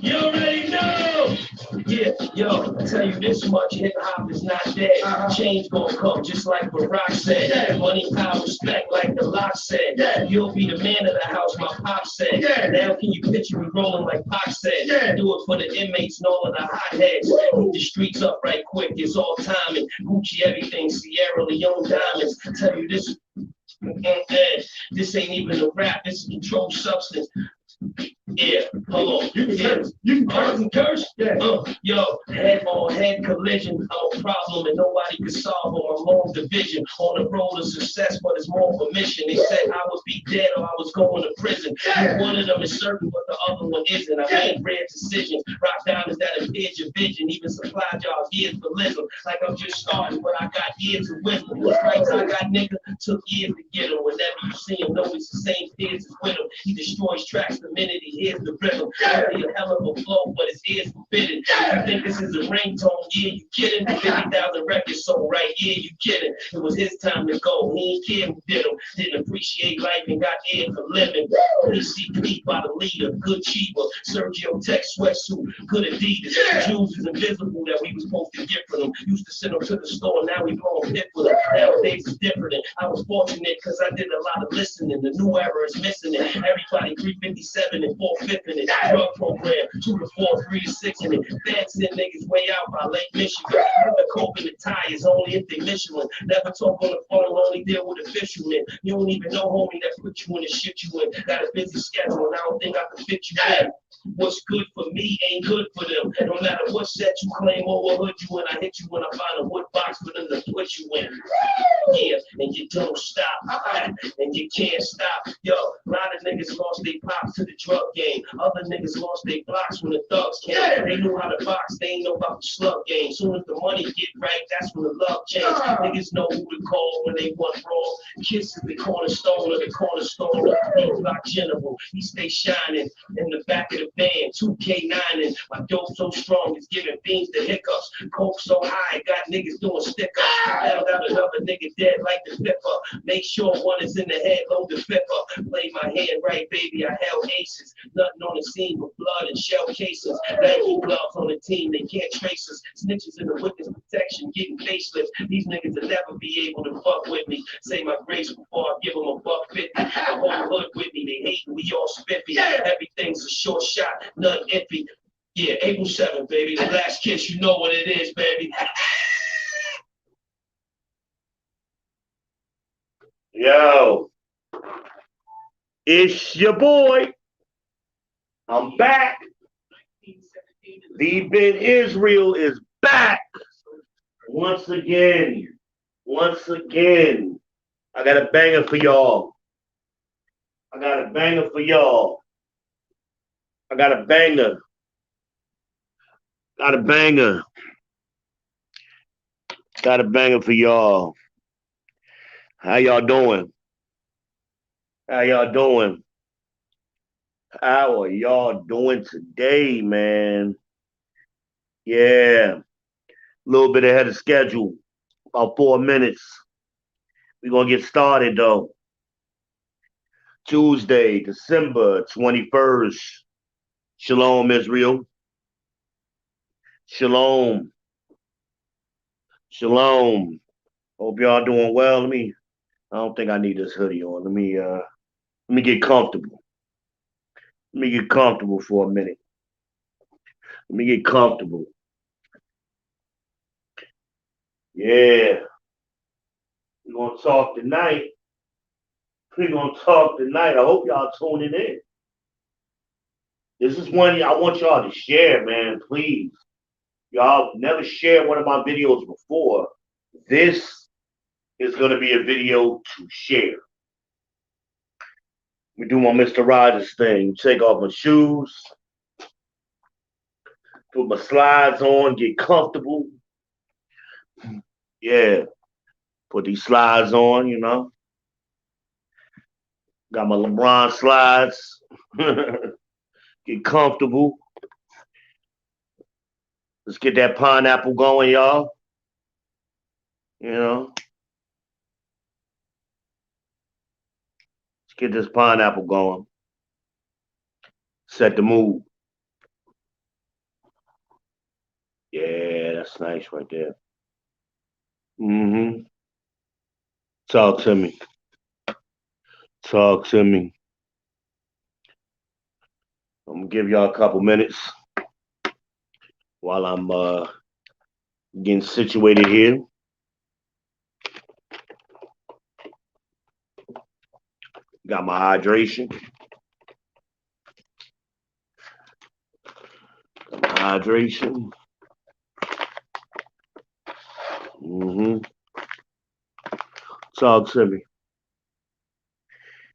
You already know. Yeah, yo, I tell you this much, hip hop is not dead. Change gonna come, just like Barack said. Money, power, respect, like the lock said. You'll be the man of the house, my pop said. Now can you picture me rolling like Pac said? Do it for the inmates and all of the hotheads. Keep the streets up right quick, it's all timing. Gucci everything, Sierra Leone diamonds. I tell you this, this ain't even a rap, this is controlled substance. Yeah, hold on. You can curse? Yeah. Yo, head-on-head collision. I'm a problem and nobody can solve on my long division. On the road to success, but it's more of a mission. They said I would be dead or I was going to prison. One of them is certain, but the other one isn't. I made rare decisions. Rock diamonds that impaired your vision. Even supply jobs, years for living. Like I'm just starting, but I got years of wisdom. The stripes I got, nigga, took years to get them. Whenever you see him, know it's the same peers as with him. He destroys tracks the minute he hears the rhythm. Be a hell of a flow, but his ears forbidden. You think this is a ringtone? Yeah, you kidding? 50,000 records sold, right? Yeah, you kidding? It was his time to go. He ain't care who did him. Didn't appreciate life and got air for living. PCP by the leader, good cheaper. Sergio Tech sweatsuit, good Adidas. Jewels is invisible that we was supposed to get for them. Used to send them to the store, now we blowing pit for them. Nowadays it's different. I was fortunate because I did a lot of listening. The new era is missing it. Everybody 357 and 4/5 in it. Drug program, 2 to 4, 3 to 6 in it. Fans send niggas way out by Lake Michigan. Never cope in the tires, only if they Michelin. Never talk on the phone, only deal with official men. You don't even know homie that put you in the shit you in. Got a busy schedule and I don't think I can fit you in. What's good for me ain't good for them. No matter what set you claim overhood you and I hit you when I find a wood box for them to put you in. Yeah, and you don't stop, and you can't stop. Yo, a lot of niggas lost their pops to the drug game. Other niggas lost their blocks when the thugs came. They knew how to box, they ain't know about the slug game. Soon as the money get right, that's when the love change. Niggas know who to call when they want raw. Kiss is the cornerstone of the cornerstone. D-Block General, he stay shining in the back of the band. 2K9 and my dope so strong, it's giving beans to hiccups. Coke so high, got niggas doing stick-ups. Held out another nigga dead like the flipper. Make sure one is in the head, load the flipper. Play my hand right, baby, I held aces. Nothing on the scene but blood and shell cases. Nike gloves on the team, they can't trace us. Snitches in the witness protection, getting faceless. These niggas will never be able to fuck with me. Say my grace before I give them a $1.50. The whole hood with me, they hate we all spiffy. Everything's a short shot, nothing iffy. Yeah, April 7th, baby, the last kiss, you know what it is, baby. Yo, it's your boy. I'm back. The Ben Israel is back. Once again. I got a banger for y'all. I got a banger for y'all. Got a banger for y'all. How y'all doing? How are y'all doing today, man? Yeah. A little bit ahead of schedule. About 4 minutes. We're going to get started, though. Tuesday, December 21st. Shalom, Israel. Shalom. Hope y'all doing well. I don't think I need this hoodie on. Let me get comfortable. For a minute. Let me get comfortable. Yeah. We're going to talk tonight. I hope y'all tuning in. This is one I want y'all to share, man, please. Y'all never shared one of my videos before. This is going to be a video to share. Let me do my Mr. Rogers thing. Take off my shoes. Put my slides on. Get comfortable. Yeah. Put these slides on, you know. Got my LeBron slides. Get comfortable. Let's get that pineapple going, y'all. You know. Let's get this pineapple going. Set the mood. Yeah, that's nice right there. Mm-hmm. Talk to me. Talk to me. I'm gonna give y'all a couple minutes while I'm getting situated here. Got my hydration. Hydration. Mm-hmm. Talk to me.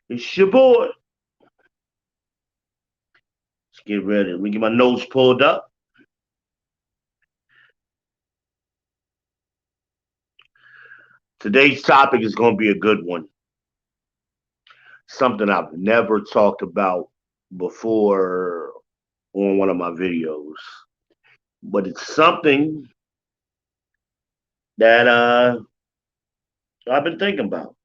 It's your boy. Let's get ready. Let me get my notes pulled up. Today's topic is going to be a good one. Something I've never talked about before on one of my videos. But it's something that I've been thinking about.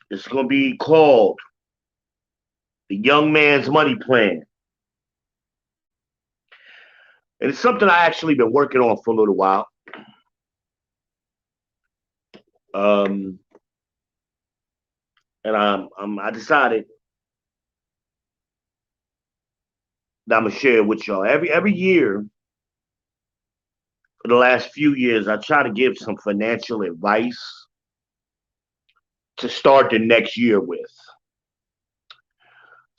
It's going to be called The Young Man's Money Plan. And it's something I actually been working on for a little while. Um, and I decided that I'm gonna share it with y'all. Every year for the last few years, I try to give some financial advice to start the next year with.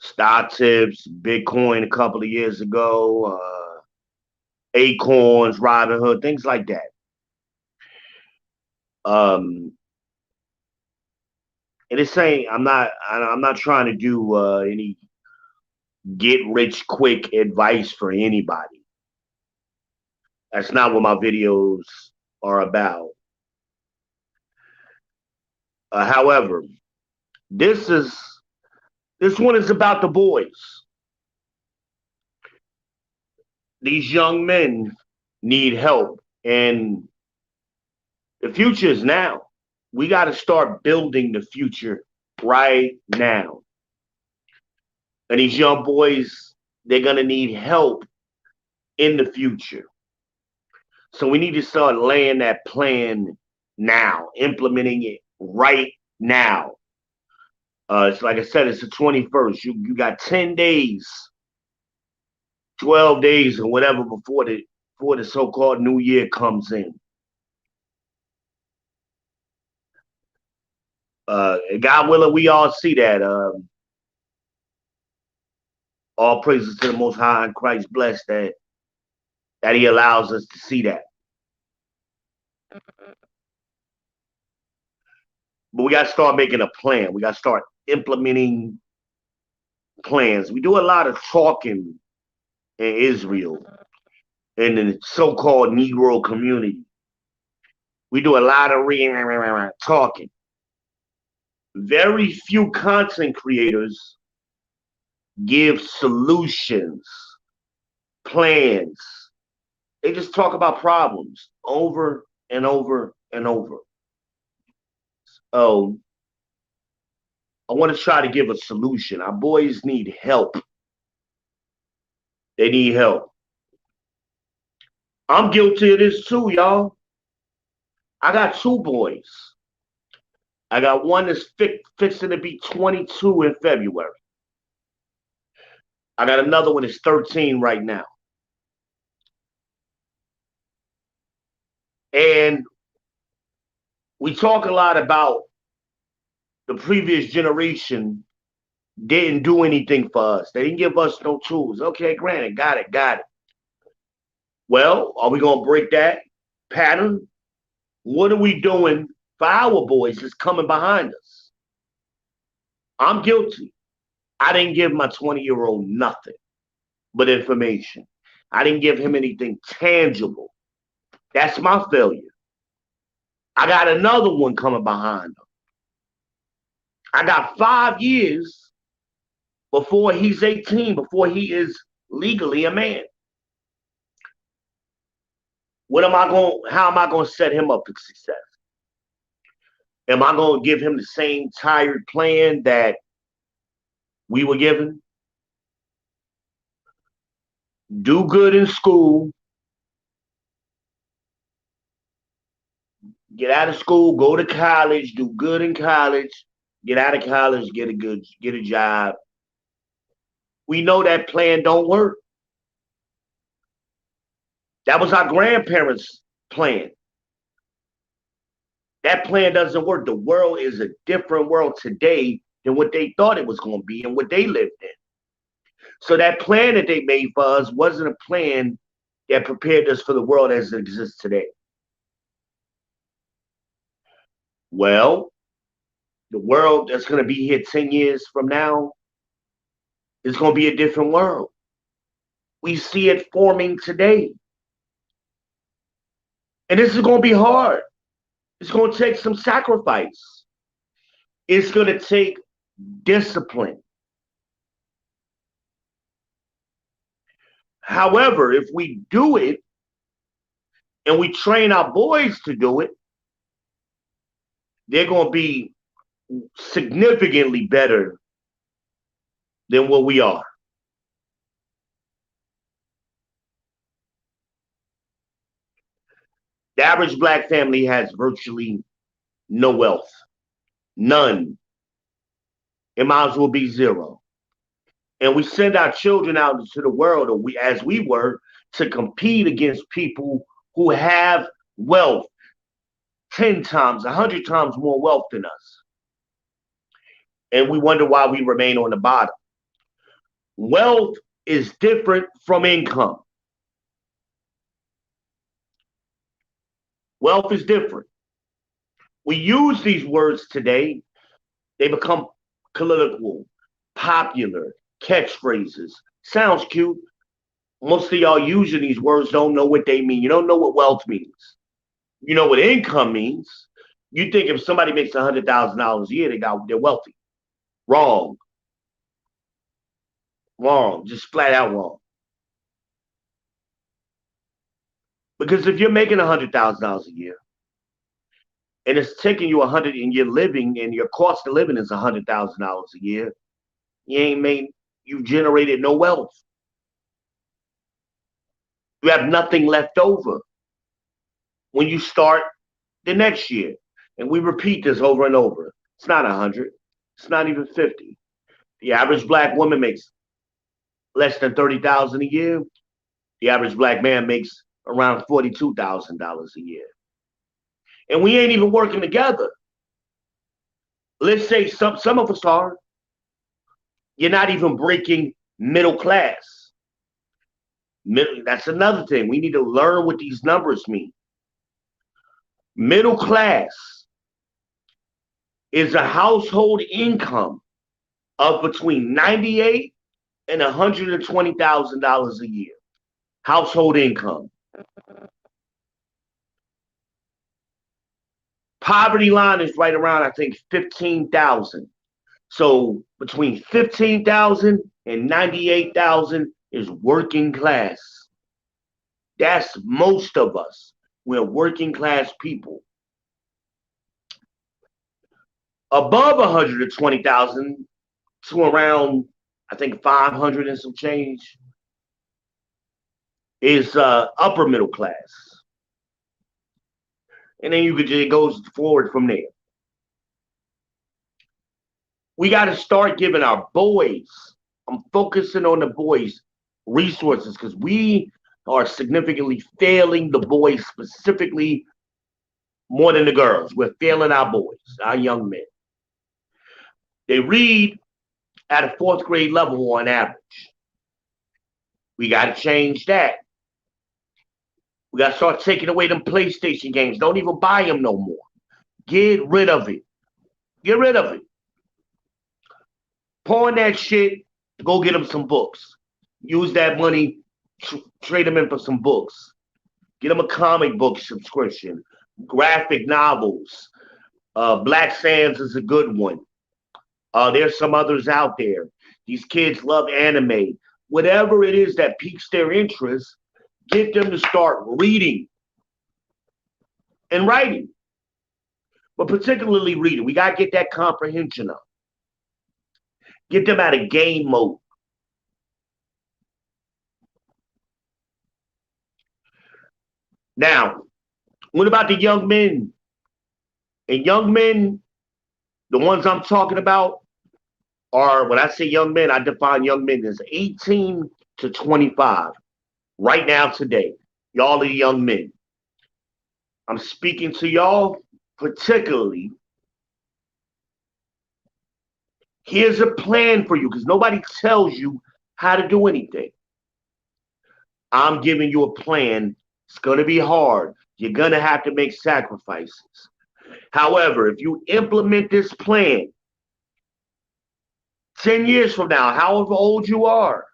Stock tips, Bitcoin a couple of years ago, Acorns, Robinhood, things like that. Um, and it's saying I'm not trying to do any get rich quick advice for anybody. That's not what my videos are about. However, this is this one is about the boys. These young men need help, and the future is now. We got to start building the future right now. And these young boys, they're going to need help in the future. So we need to start laying that plan now, implementing it right now. It's like I said, it's the 21st. You got 10 days, 12 days, or whatever before the so-called new year comes in. God willing, we all see that. All praises to the Most High and Christ bless that He allows us to see that. But we got to start making a plan. We got to start implementing plans. We do a lot of talking in Israel in the so-called Negro community. We do a lot of talking. Very few content creators give solutions, plans. They just talk about problems over and over and over. Oh, I want to try to give a solution. Our boys need help. They need help. I'm guilty of this too, y'all. I got two boys. I got one that's fixing to be 22 in February. I got another one that's 13 right now. And we talk a lot about the previous generation didn't do anything for us. They didn't give us no tools. Okay, granted, got it. Well, are we going to break that pattern? What are we doing for our boys that's coming behind us? I'm guilty. I didn't give my 20-year-old nothing but information. I didn't give him anything tangible. That's my failure. I got another one coming behind him. I got 5 years before he's 18, before he is legally a man. How am I going to set him up for success? Am I going to give him the same tired plan that we were given? do good in school, get out of school, go to college, do good in college, get out of college, get a job. We know that plan don't work. That was our grandparents' plan. That plan doesn't work. The world is a different world today than what they thought it was going to be and what they lived in. So that plan that they made for us wasn't a plan that prepared us for the world as it exists today. Well, the world that's going to be here 10 years from now is going to be a different world. We see it forming today. And this is going to be hard. It's going to take some sacrifice. It's going to take discipline. However, if we do it and we train our boys to do it, they're going to be significantly better than what we are. The average black family has virtually no wealth. None. It might as well be zero. And we send our children out into the world, or as we were, to compete against people who have wealth 10 times, 100 times more wealth than us. And we wonder why we remain on the bottom. Wealth is different from income. Wealth is different. We use these words today. They become colloquial, popular, catchphrases. Sounds cute. Most of y'all using these words don't know what they mean. You don't know what wealth means. You know what income means. You think if somebody makes $100,000 a year, they're wealthy. Wrong. Wrong. Just flat out wrong. Because if you're making $100,000 a year, and it's taking you 100, and you're living, and your cost of living is $100,000 a year, you generated no wealth. You have nothing left over when you start the next year. And we repeat this over and over. It's not 100. It's not even 50. The average black woman makes less than $30,000 a year. The average black man makes around $42,000 a year. And we ain't even working together. Let's say some of us are. You're not even breaking middle class. That's another thing. We need to learn what these numbers mean. Middle class is a household income of between $98,000 and $120,000 a year. Household income. Poverty line is right around, I think, 15,000. So between 15,000 and 98,000 is working class. That's most of us. We're working class people. Above 120,000 to around, I think, 500 and some change is upper middle class. And then it goes forward from there. We got to start giving our boys, I'm focusing on the boys, resources, because we are significantly failing the boys, specifically more than the girls. We're failing our boys, our young men. They read at a 4th grade level on average. We got to change that. We got to start taking away them PlayStation games. Don't even buy them no more. Get rid of it. Get rid of it. Pawn that shit, go get them some books. Use that money, trade them in for some books. Get them a comic book subscription, graphic novels. Black Sands is a good one. There's some others out there. These kids love anime. Whatever it is that piques their interest, get them to start reading and writing. But particularly reading. We got to get that comprehension up. Get them out of game mode. Now, what about the young men? And young men, the ones I'm talking about are, when I say young men, I define young men as 18 to 25. Right now, today, y'all are young men. I'm speaking to y'all particularly. Here's a plan for you because nobody tells you how to do anything. I'm giving you a plan. It's going to be hard. You're going to have to make sacrifices. However, if you implement this plan 10 years from now, however old you are,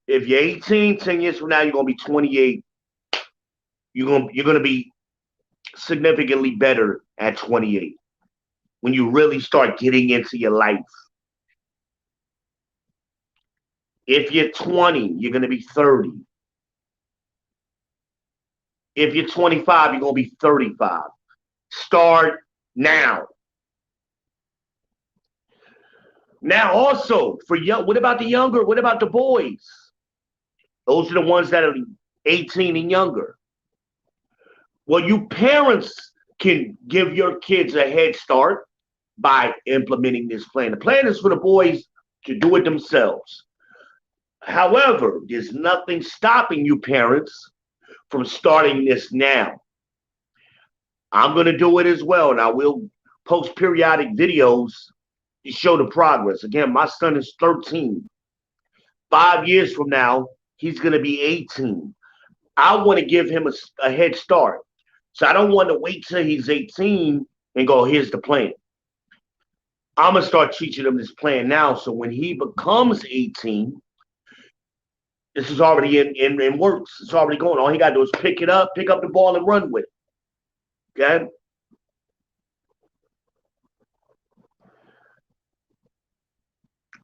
if you're 18, 10 years from now, you're going to be 28. You're going to be significantly better at 28 when you really start getting into your life. If you're 20, you're going to be 30. If you're 25, you're going to be 35. Start now. Now, also, for young, what about the younger? What about the boys? Those are the ones that are 18 and younger. Well, you parents can give your kids a head start by implementing this plan. The plan is for the boys to do it themselves. However, there's nothing stopping you parents from starting this now. I'm going to do it as well, and I will post periodic videos to show the progress. Again, my son is 13. 5 years from now, he's going to be 18. I want to give him a head start. So I don't want to wait till he's 18 and go, here's the plan. I'm going to start teaching him this plan now. So when he becomes 18, this is already in works. It's already going. All he got to do is pick up the ball and run with it. Okay?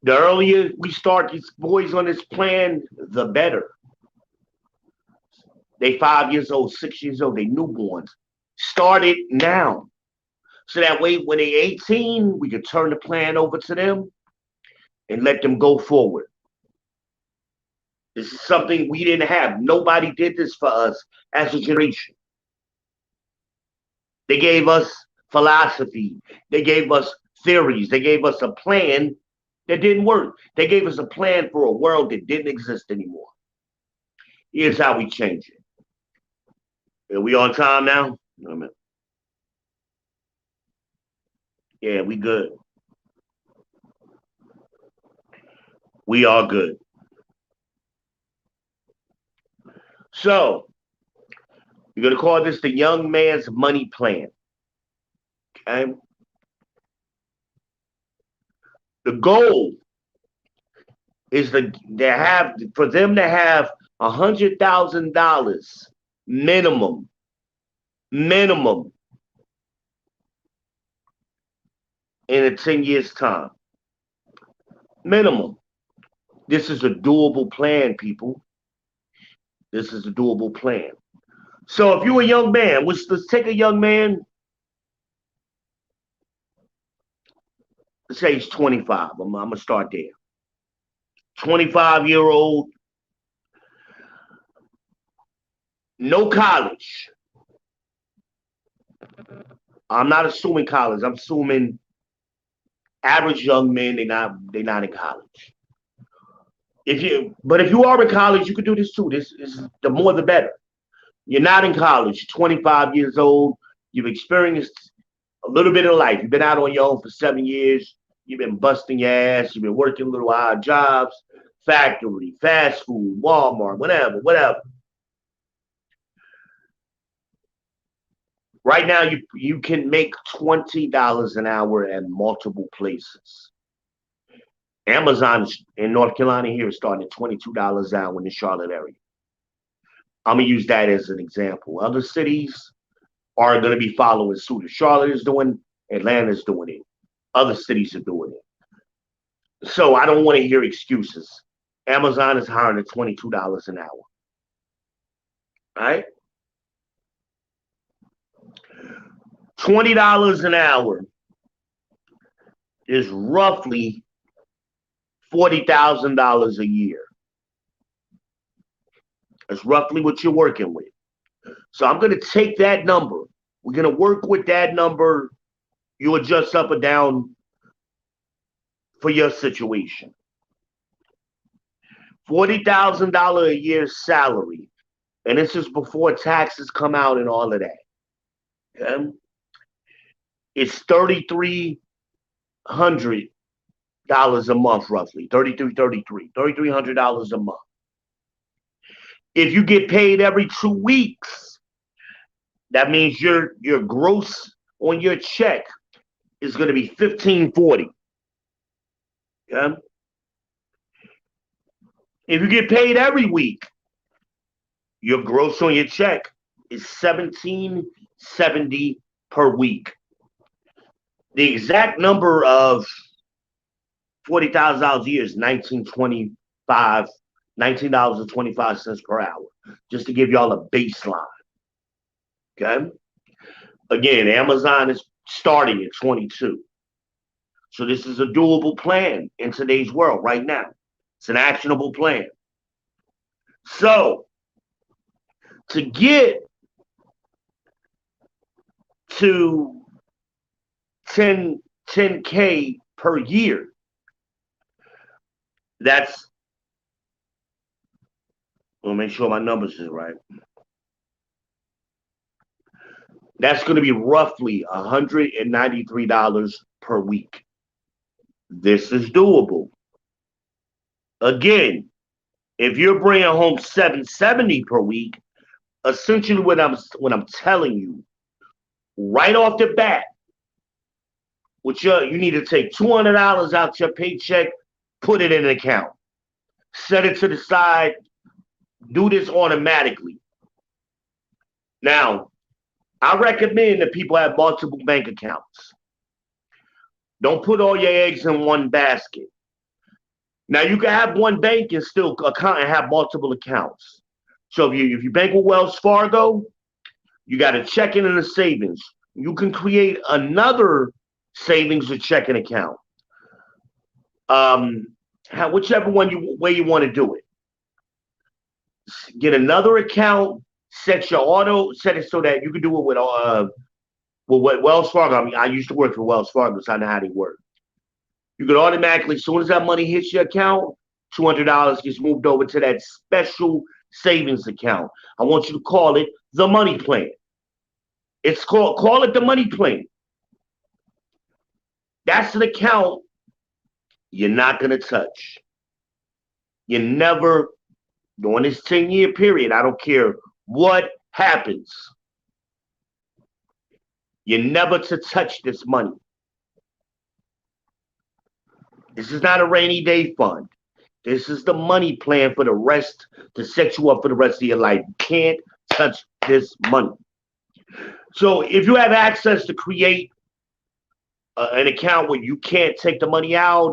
The earlier we start these boys on this plan, the better. They 5 years old, 6 years old, they newborns. Start it now. So that way, when they're 18, we can turn the plan over to them and let them go forward. This is something we didn't have. Nobody did this for us as a generation. They gave us philosophy. They gave us theories. They gave us a plan that didn't work. They gave us a plan for a world that didn't exist anymore. Here's how we change it. Are we on time now? Yeah, we good. We are good. So, you're going to call this the young man's money plan. Okay? The goal is for them to have $100,000 minimum in a 10 years time. Minimum. This is a doable plan, people. This is a doable plan. So if you're a young man, let's take a young man. Let's say he's 25. I'm going to start there. 25-year-old, no college. I'm not assuming college. I'm assuming average young men, they're not in college. But if you are in college, you can do this too. This is the more the better. You're not in college, 25 years old, you've experienced a little bit of life. You've been out on your own for 7 years, you've been busting your ass, you've been working little odd jobs, factory, fast food, Walmart, whatever. Right now, you can make $20 an hour at multiple places. Amazon in North Carolina here is starting at $22 an hour in the Charlotte area. I'm going to use that as an example. Other cities are going to be following suit. Charlotte is doing, Atlanta's doing it. Other cities are doing it. So I don't want to hear excuses. Amazon is hiring at $22 an hour. All right? $20 an hour is roughly $40,000 a year. That's roughly what you're working with. So I'm going to take that number. We're going to work with that number. You adjust up or down for your situation. $40,000 a year salary. And this is before taxes come out and all of that. Okay? It's $3,300 a month, roughly. $3,300 a month. If you get paid every 2 weeks, that means your gross on your check is going to be $1,540. Okay? If you get paid every week, your gross on your check is $1,770 per week. The exact number of $40,000 a year is $19.25 per hour, just to give y'all a baseline. Okay? Again, Amazon is starting at 22. So this is a doable plan in today's world right now. It's an actionable plan. So to get to 10K per year, that's, I'll make sure my numbers is right. That's going to be roughly $193 per week. This is doable. Again, if you're bringing home $770 per week, essentially what I'm telling you, right off the bat, you need to take $200 out your paycheck, put it in an account, set it to the side, do this automatically. Now, I recommend that people have multiple bank accounts. Don't put all your eggs in one basket. Now, you can have one bank and still account and have multiple accounts. So if you bank with Wells Fargo, you got a checking and a savings. You can create another savings or checking account. Whichever way you want to do it. Get another account, set it so that you can do it with Wells Fargo. I mean, I used to work for Wells Fargo, so I know how they work. You can automatically, as soon as that money hits your account, $200 gets moved over to that special savings account. I want you to call it the money plan. Call it the money plan. That's an account you're not going to touch. You never, during this 10-year period, I don't care what happens, you're never to touch this money. This is not a rainy day fund. This is the money plan for the rest, to set you up for the rest of your life. You can't touch this money. So if you have access to create an account where you can't take the money out,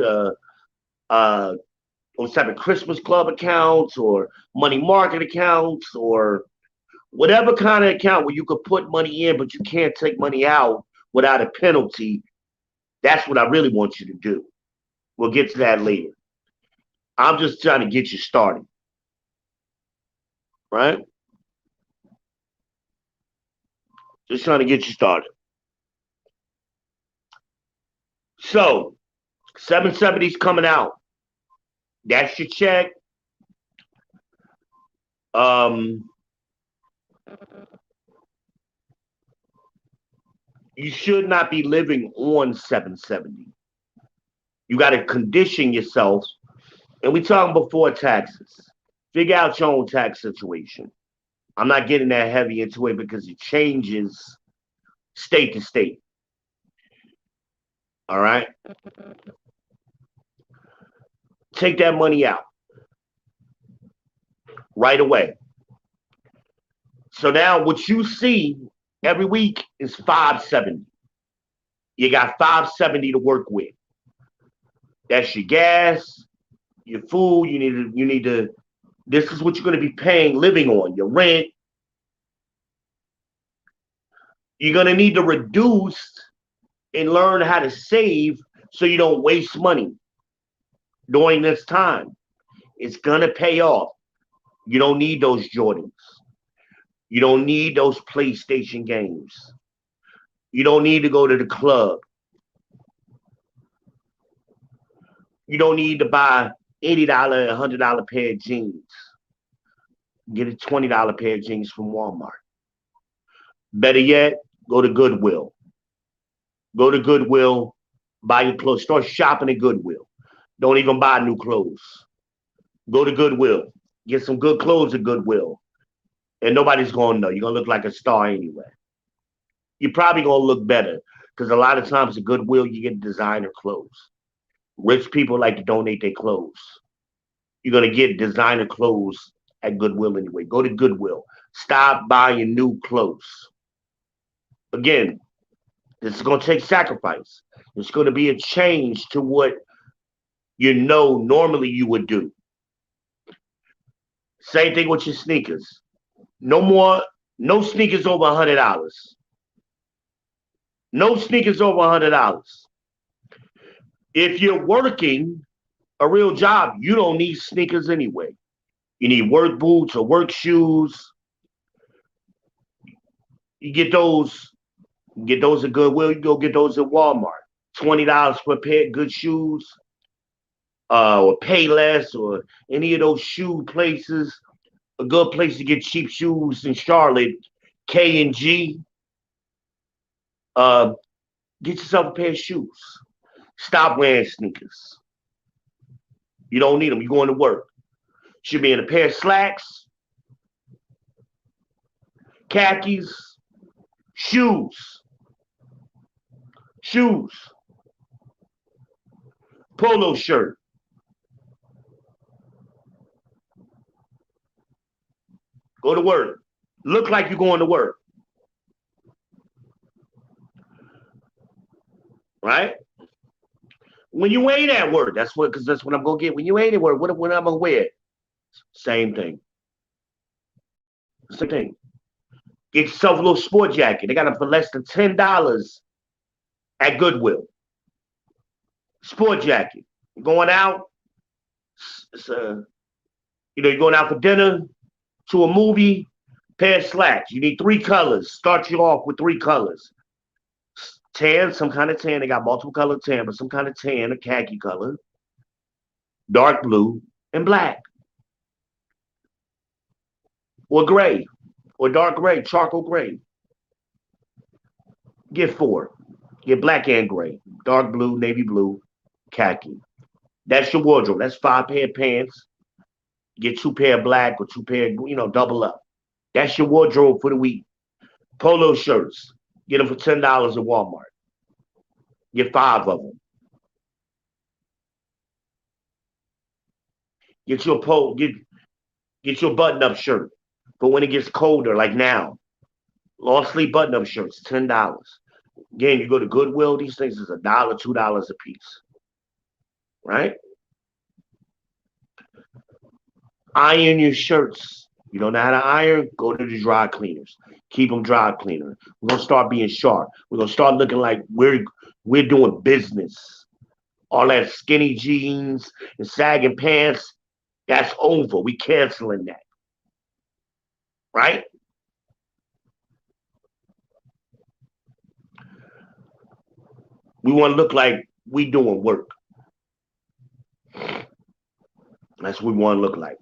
those type of Christmas club accounts or money market accounts or whatever kind of account where you could put money in but you can't take money out without a penalty, that's what I really want you to do. We'll get to that later. I'm just trying to get you started. Right? Just trying to get you started. So, 770 is coming out. That's your check. You should not be living on 770. You got to condition yourself. And we talking before taxes. Figure out your own tax situation. I'm not getting that heavy into it because it changes state to state. All right? Take that money out right away. So now what you see every week is 570. You got 570 to work with. That's your gas, your food. You need to. This is what you're going to be paying, living on, your rent. You're going to need to reduce and learn how to save so you don't waste money during this time. It's going to pay off. You don't need those Jordans. You don't need those PlayStation games. You don't need to go to the club. You don't need to buy $80, $100 pair of jeans. Get a $20 pair of jeans from Walmart. Better yet, go to Goodwill. Go to Goodwill, buy your clothes. Start shopping at Goodwill. Don't even buy new clothes. Go to Goodwill. Get some good clothes at Goodwill. And nobody's going to know. You're going to look like a star anyway. You're probably going to look better because a lot of times at Goodwill, you get designer clothes. Rich people like to donate their clothes. You're going to get designer clothes at Goodwill anyway. Go to Goodwill. Stop buying new clothes. Again, this is going to take sacrifice. It's going to be a change to what normally you would do. Same thing with your sneakers. No sneakers over $100. No sneakers over $100. If you're working a real job, you don't need sneakers anyway. You need work boots or work shoes. You get those at Goodwill. You go get those at Walmart. $20 per pair of good shoes. Or Payless or any of those shoe places. A good place to get cheap shoes in Charlotte, K&G. Get yourself a pair of shoes. Stop wearing sneakers. You don't need them. You're going to work. Should be in a pair of slacks, khakis, shoes. Polo shirt. Go to work. Look like you're going to work. Right? When you ain't at work, that's what I'm gonna get. When you ain't at work, what am I gonna wear? Same thing. Same thing. Get yourself a little sport jacket. They got them for less than $10 at Goodwill. Sport jacket. You're going out. You're going out for dinner, to a movie, pair of slacks. You need 3 colors. Start you off with 3 colors. Tan, some kind of tan. They got multiple color tan, but some kind of tan, a khaki color, dark blue, and black. Or gray, or dark gray, charcoal gray. Get 4. Get black and gray, dark blue, navy blue, khaki. That's your wardrobe. That's 5 pair of pants. Get 2 pair of black or 2 pair, double up. That's your wardrobe for the week. Polo shirts. Get them for $10 at Walmart. Get 5 of them. Get your button-up shirt for when it gets colder, like now. Long sleeve button-up shirts, $10. Again, you go to Goodwill, these things is $1, $2 a piece. Right? Iron your shirts. You don't know how to iron? Go to the dry cleaners. Keep them dry cleaner. We're going to start being sharp. We're going to start looking like we're doing business. All that skinny jeans and sagging pants, that's over. We canceling that. Right? We want to look like we doing work. That's what we want to look like.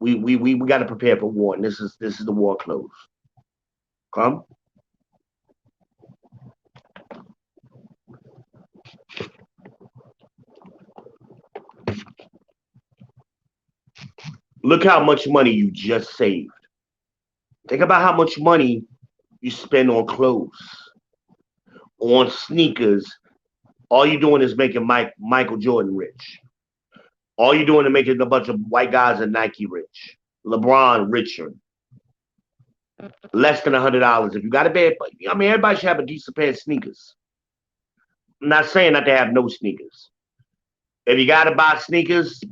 We got to prepare for war, and this is the war clothes. Come. Look how much money you just saved. Think about how much money you spend on clothes, on sneakers. All you're doing is making Michael Jordan rich. All you're doing is making a bunch of white guys at Nike rich. LeBron richer. Less than $100. If you got a bad, everybody should have a decent pair of sneakers. I'm not saying that they have no sneakers. If you got to buy sneakers,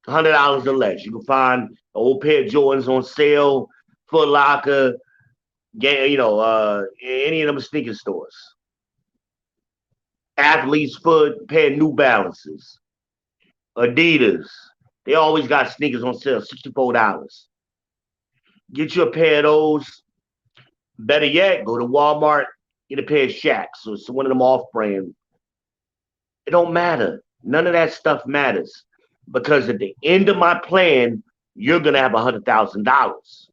$100 or less. You can find an old pair of Jordans on sale, Foot Locker, any of them sneaker stores. Athlete's Foot, pair of New Balances, Adidas, They always got sneakers on sale, $64. Get you a pair of those. Better yet, go to Walmart, get a pair of Shacks or one of them off-brand. It don't matter. None of that stuff matters because at the end of my plan, you're gonna have $100,000.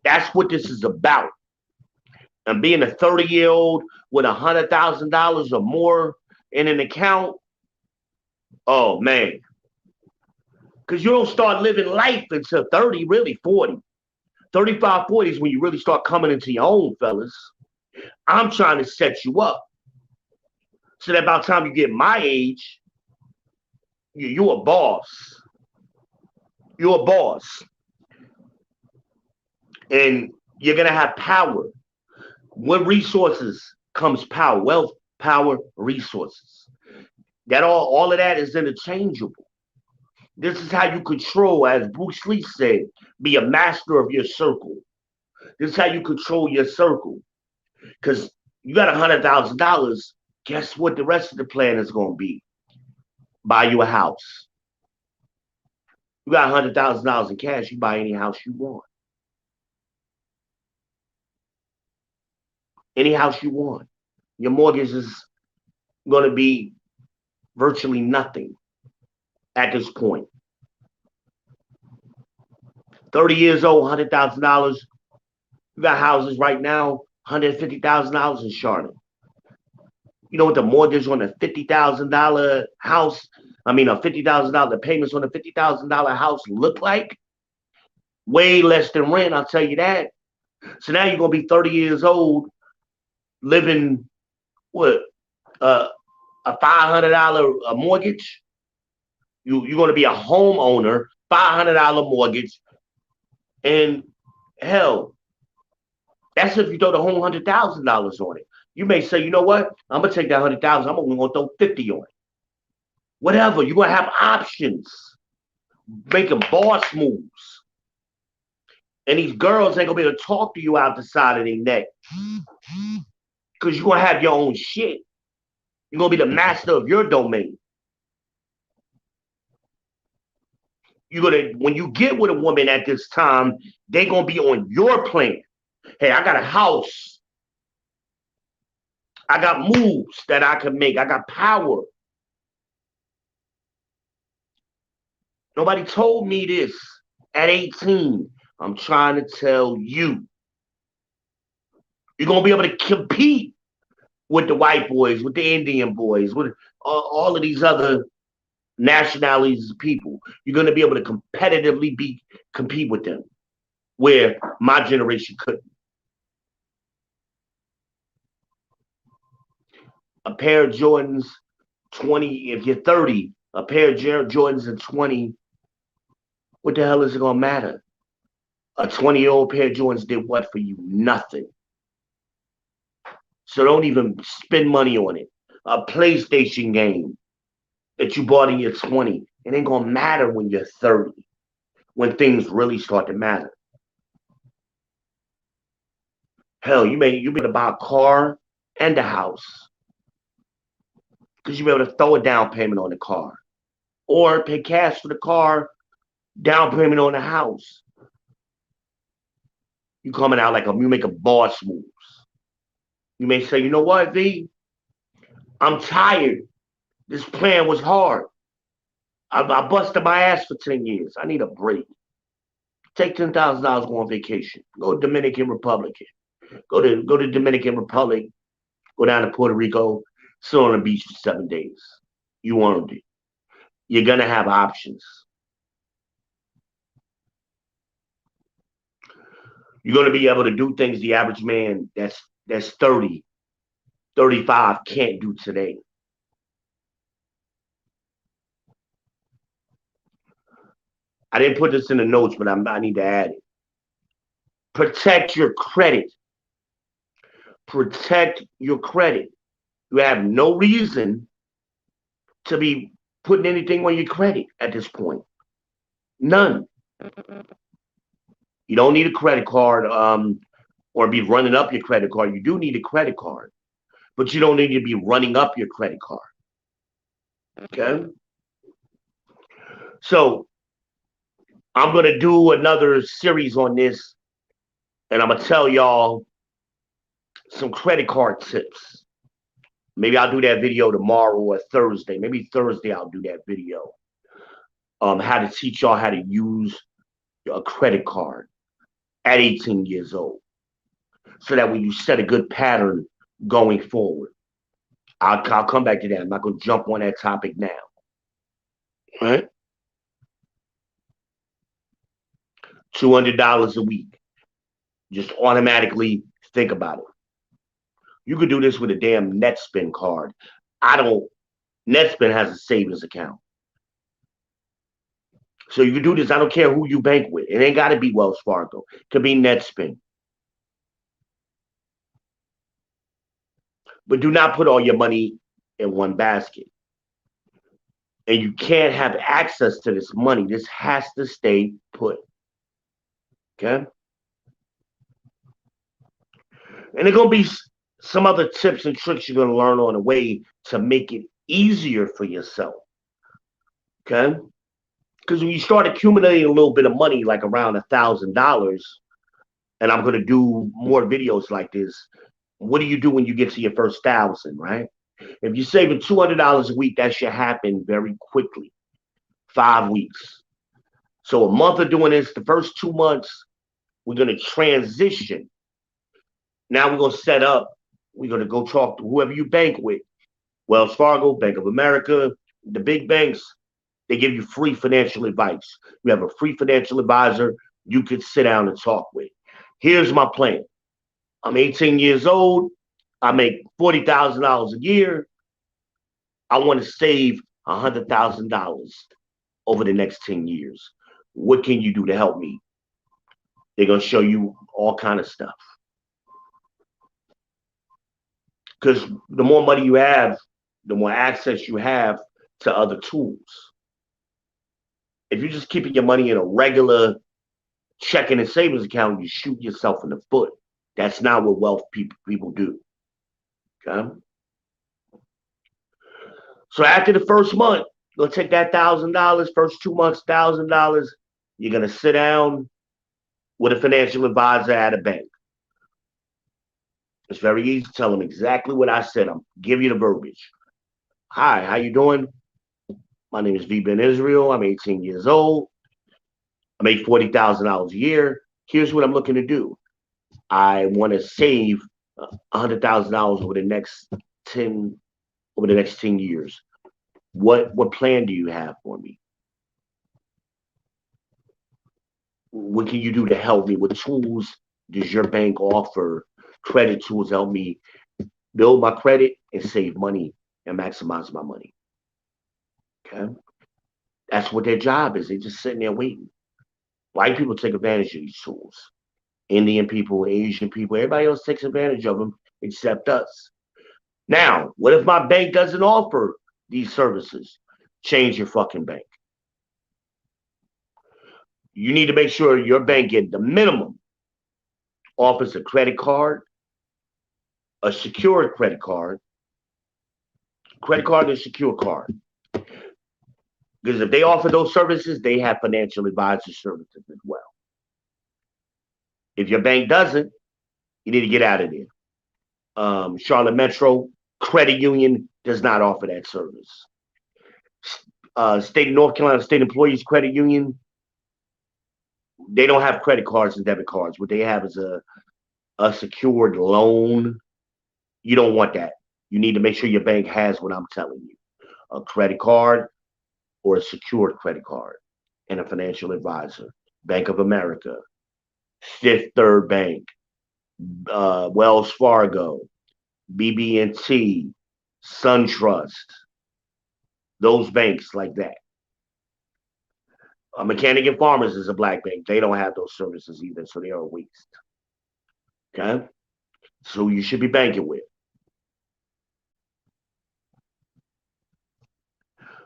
That's what this is about. And being a 30-year-old with $100,000 or more in an account, oh man. Because you don't start living life until 30, really 40. 35, 40 is when you really start coming into your own, fellas. I'm trying to set you up. So that by the time you get my age, you're a boss. You're a boss. And you're going to have power. What resources comes power? Wealth, power, resources. That all of that is interchangeable. This is how you control, as Bruce Lee said, be a master of your circle. This is how you control your circle. Because you got $100,000, guess what the rest of the plan is going to be? Buy you a house. You got $100,000 in cash, you buy any house you want. Any house you want. Your mortgage is going to be virtually nothing at this point. 30 years old, $100,000. You got houses right now, $150,000 in Charlotte. You know what the mortgage on a $50,000 house, a $50,000, the payments on a $50,000 house look like? Way less than rent, I'll tell you that. So now you're going to be 30 years old, living, what, a $500 mortgage? You're going to be a homeowner, $500 mortgage, and hell, that's if you throw the whole $100,000 on it. You may say, you know what? I'm gonna take that $100,000. I'm gonna throw 50 on it. Whatever. You're gonna have options, making boss moves, and these girls ain't gonna be able to talk to you out the side of their neck because you're gonna have your own shit. You're gonna be the master of your domain. When you get with a woman at this time, they're gonna be on your plan. Hey, I got a house. I got moves that I can make. I got power. Nobody told me this at 18. I'm trying to tell you. You're going to be able to compete with the white boys, with the Indian boys, with all of these other nationalities of people. You're going to be able to competitively compete with them, where my generation couldn't. A pair of Jordans, 20, if you're 30, a pair of Jordans in 20, what the hell is it going to matter? A 20-year-old pair of Jordans did what for you? Nothing. So don't even spend money on it. A PlayStation game that you bought in your 20, it ain't going to matter when you're 30, when things really start to matter. Hell, you be able to buy a car and a house, because you'll be able to throw a down payment on the car or pay cash for the car, down payment on the house. You coming out like you make a boss moves. You may say, you know what, V? I'm tired. This plan was hard. I busted my ass for 10 years. I need a break. Take $10,000, go on vacation. Go to Dominican Republic. Go to Dominican Republic. Go down to Puerto Rico. Sit on the beach for 7 days. You want to do. You're going to have options. You're going to be able to do things the average man that's 30, 35 can't do today. I didn't put this in the notes, but I need to add it. Protect your credit. Protect your credit. You have no reason to be putting anything on your credit at this point. None. You don't need a credit card or be running up your credit card. You do need a credit card, but you don't need to be running up your credit card. Okay? So I'm going to do another series on this, and I'm going to tell y'all some credit card tips. Maybe I'll do that video tomorrow or Thursday. Maybe Thursday I'll do that video. How to teach y'all how to use a credit card at 18 years old, so that when you set a good pattern going forward. I'll come back to that. I'm not going to jump on that topic now. All right? $200 a week. Just automatically think about it. You could do this with a damn NetSpend card. NetSpend has a savings account. So you can do this. I don't care who you bank with. It ain't got to be Wells Fargo. It could be NetSpend. But do not put all your money in one basket. And you can't have access to this money. This has to stay put. Okay? And there are going to be some other tips and tricks you're going to learn on the way to make it easier for yourself. Okay? Because when you start accumulating a little bit of money, like around $1,000, and I'm going to do more videos like this, what do you do when you get to your first 1,000, right? If you're saving $200 a week, that should happen very quickly. 5 weeks. So a month of doing this, the first 2 months, we're going to transition. Now we're going to set up. We're going to go talk to whoever you bank with. Wells Fargo, Bank of America, the big banks. They give you free financial advice. You have a free financial advisor you could sit down and talk with. Here's my plan. I'm 18 years old. I make $40,000 a year. I want to save $100,000 over the next 10 years. What can you do to help me? They're going to show you all kind of stuff. Because the more money you have, the more access you have to other tools. If you're just keeping your money in a regular checking and savings account, you shoot yourself in the foot. That's not what wealth people do. Okay? So after the first month, you'll take that $1,000, first 2 months, $1,000. You're going to sit down with a financial advisor at a bank. It's very easy to tell them exactly what I said. I'm giving you the verbiage. Hi, how you doing? My name is V. Ben Israel. I'm 18 years old. I make $40,000 a year. Here's what I'm looking to do. I want to save $100,000 over the next 10 years. What plan do you have for me? What can you do to help me? What tools does your bank offer? Credit tools help me build my credit and save money and maximize my money. Okay? That's what their job is. They're just sitting there waiting. White people take advantage of these tools. Indian people, Asian people, everybody else takes advantage of them except us. Now, what if my bank doesn't offer these services? Change your fucking bank. You need to make sure your bank get the minimum offers a credit card, a secured credit card and a secure card. Because if they offer those services, they have financial advisor services as well. If your bank doesn't, you need to get out of there. Charlotte Metro Credit Union does not offer that service. State of North Carolina State Employees Credit Union, they don't have credit cards and debit cards. What they have is a secured loan. You don't want that. You need to make sure your bank has what I'm telling you. A credit card or a secured credit card and a financial advisor. Bank of America, Fifth Third Bank, Wells Fargo, BB&T, SunTrust, those banks like that. Mechanic and Farmers is a black bank. They don't have those services either, so they are a waste. Okay? So you should be banking with.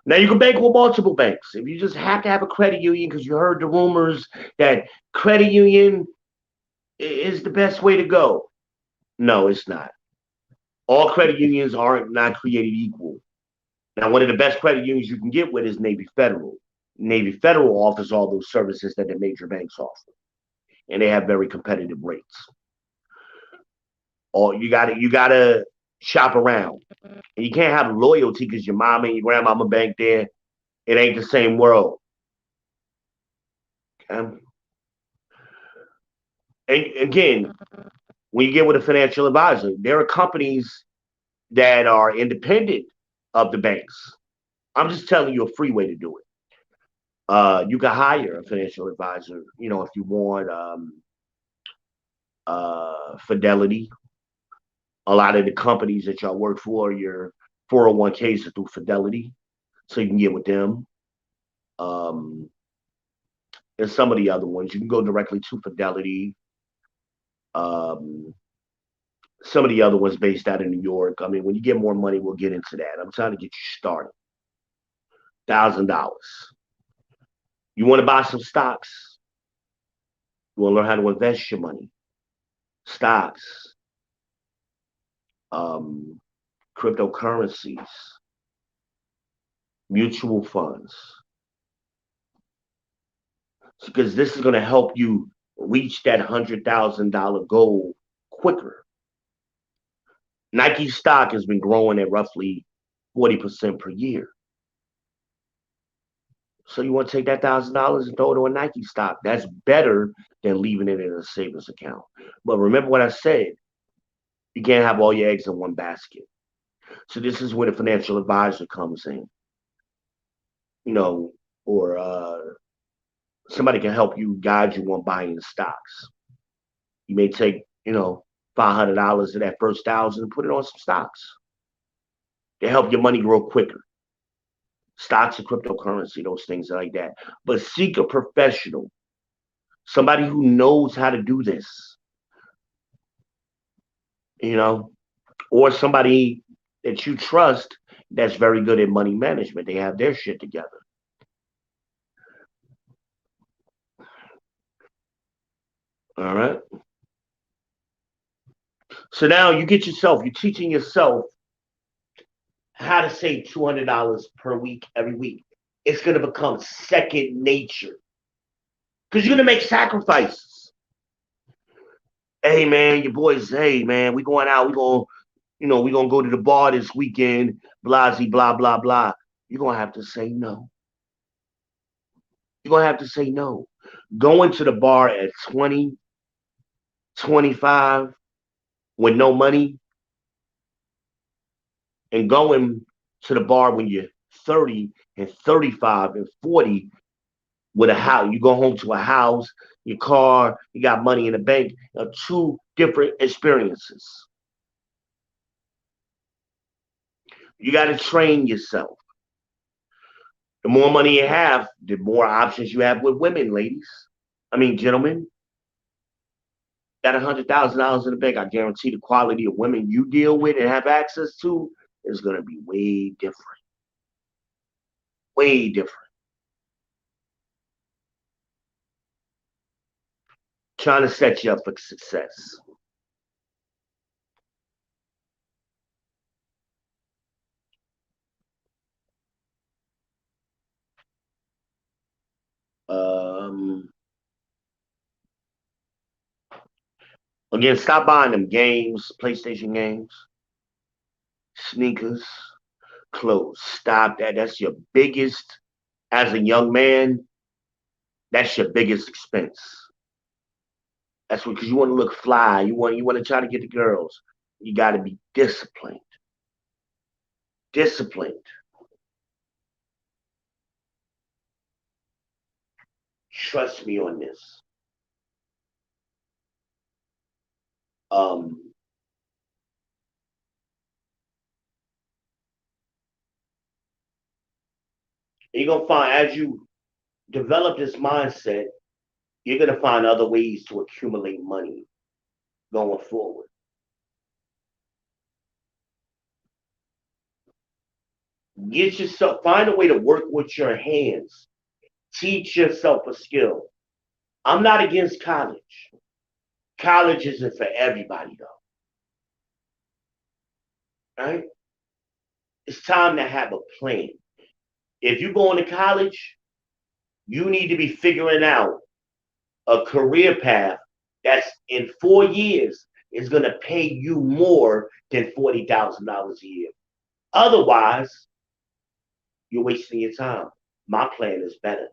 Now you can bank with multiple banks. If you just have to have a credit union because you heard the rumors that credit union is the best way to go. No, it's not. All credit unions are not created equal. Now, one of the best credit unions you can get with is Navy Federal. Navy Federal offers all those services that the major banks offer, and they have very competitive rates. Or you gotta shop around. And you can't have loyalty because your mama and your grandmama bank there. It ain't the same world. Okay? And again, when you get with a financial advisor, there are companies that are independent of the banks. I'm just telling you a free way to do it. You can hire a financial advisor, if you want Fidelity. A lot of the companies that y'all work for, your 401ks are through Fidelity, so you can get with them. Um, and some of the other ones, you can go directly to Fidelity. Um, some of the other ones based out of New York. I mean, when you get more money, we'll get into that. I'm trying to get you started. $1,000. You want to buy some stocks? You want to learn how to invest your money? Stocks, um, cryptocurrencies, mutual funds, because this is going to help you reach that $100,000 goal quicker. Nike stock has been growing at roughly 40% per year. So you want to take that $1,000 and throw it on Nike stock. That's better than leaving it in a savings account. But remember what I said. You can't have all your eggs in one basket. So this is where the financial advisor comes in, or somebody can help you, guide you on buying stocks. You may take, $500 of that first 1,000 and put it on some stocks. They help your money grow quicker. Stocks and cryptocurrency, those things like that. But seek a professional, somebody who knows how to do this, or somebody that you trust that's very good at money management. They have their shit together. All right. So now you're teaching yourself how to save $200 per week every week. It's going to become second nature because you're going to make sacrifices. Hey man, your boys. Hey man, we going out. We gonna go to the bar this weekend. Blah blah blah blah. You're gonna have to say no. You're gonna have to say no. Going to the bar at 20, 25 with no money, and going to the bar when you're 30 and 35 and 40 with a house. You go home to a house, your car, you got money in the bank. Two different experiences. You got to train yourself. The more money you have, the more options you have with women, ladies. I mean, gentlemen. Got $100,000 in the bank. I guarantee the quality of women you deal with and have access to is going to be way different. Way different. Trying to set you up for success. Um, Again, stop buying them games, PlayStation games, sneakers, clothes. Stop that. That's your biggest, as a young man, that's your biggest expense. That's because you want to look fly. You want to try to get the girls. You got to be disciplined. Disciplined. Trust me on this. Um, you're gonna find as you develop this mindset, you're gonna find other ways to accumulate money going forward. Get yourself find a way to work with your hands. Teach yourself a skill. I'm not against college. College isn't for everybody though. Right? It's time to have a plan. If you're going to college, You need to be figuring out a career path that's in 4 years is going to pay you more than $40,000 a year. Otherwise, you're wasting your time. My plan is better.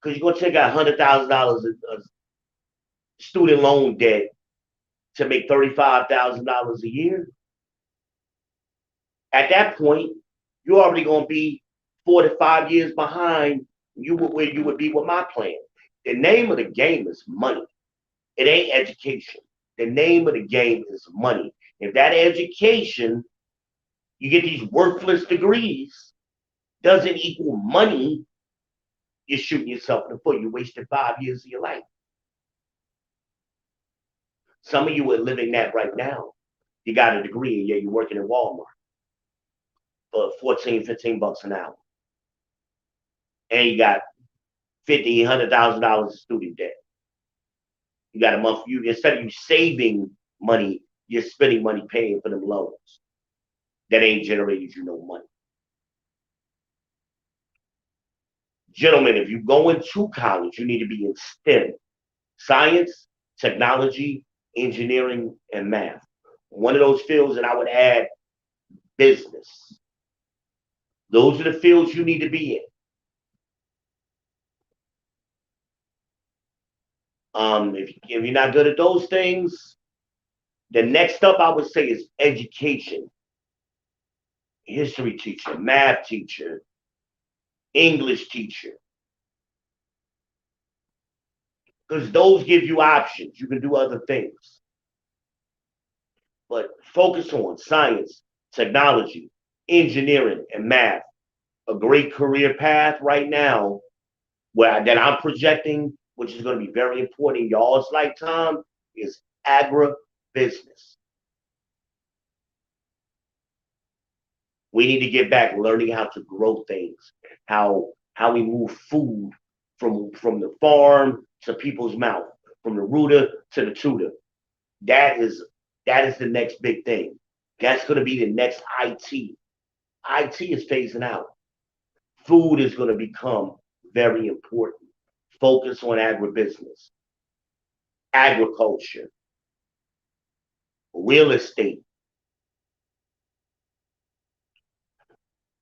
Because you're going to take out $100,000 of student loan debt to make $35,000 a year. At that point, you're already going to be 4 to 5 years behind where you would be with my plan. The name of the game is money. It ain't education. The name of the game is money. If that education, you get these worthless degrees, doesn't equal money, you're shooting yourself in the foot. You wasted 5 years of your life. Some of you are living that right now. You got a degree and yet you're working at Walmart for 14, 15 bucks an hour. And you got $50,000, $100,000 of student debt. You got a month, instead of you saving money, you're spending money paying for them loans that ain't generated you no money. Gentlemen, if you go into college, you need to be in STEM, science, technology, engineering, and math. One of those fields, and I would add business. Those are the fields you need to be in. If you're not good at those things, the next up I would say is education. History teacher, math teacher, English teacher. Because those give you options. You can do other things. But focus on science, technology, engineering, and math. A great career path right now that I'm projecting, which is going to be very important in y'all's lifetime, is agribusiness. We need to get back learning how to grow things, how we move food from the farm to people's mouth, from the rooter to the tutor. That is the next big thing. That's going to be the next IT. IT is phasing out. Food is going to become very important. Focus on agribusiness, agriculture, real estate.